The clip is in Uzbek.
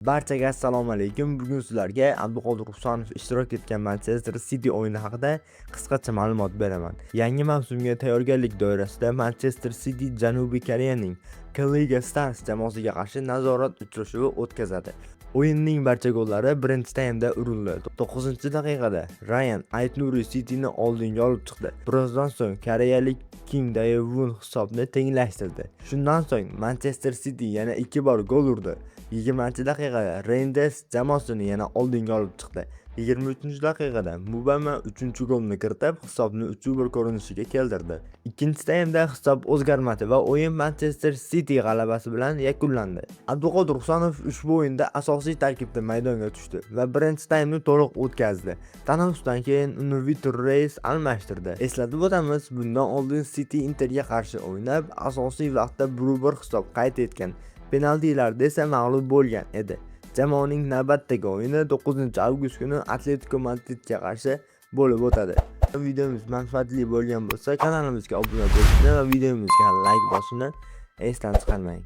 Barchaga assalomu alaykum. Bugun sizlarga Abduqodir Husanov ishtirok etgan Manchester City o'yini haqida qisqacha ma'lumot beraman. Yangi mavsumga tayyorgarlik doirasida Manchester City Janubiy Koreyaning K-Liga Stars jamoasiga qarshi nazorat uchrashuvi o'tkazadi. O'yinning barcha gollari birinchi taymda urildi. 9-daqiqada Ryan Aytnuri Cityni oldinga olib chiqdi. Birozdan so'ng koreyalik Kim Dae-won hisobni tenglashtirdi. Shundan so'ng Manchester City yana 2 bor gol urdi. 20-daqiqada Rangers jamoasini yana oldinga olib chiqdi. 23-daqiqada Mubama 3-golni kiritib, hisobni 3-1 ko'rinishiga keltirdi. Ikkinchi taymda hisob o'zgarmadi va o'yin Manchester City g'alabasi bilan yakunlandi. Abduqodir Husanov ushbu o'yinda asosiy tarkibda maydonga tushdi va birinchi taymni to'liq o'tkazdi. Tanaffusdan keyin uni Vitor Reis almashtirdi. Eslatib o'tamiz, bundan oldin City Interga qarshi o'ynab, asosiy vaqtda 1-1 hisob qayd etgan. Penaltilarda esa mag'lub bo'lgan edi. Jamoaning navbatdagi o'yini 9-avgust kuni Atletico Madridga qarshi bo'lib o'tadi. Videomiz manfaatli bo'lgan bo'lsa, kanalimizga obuna bo'lishni va videomizga like bosishni esdan chiqarmang.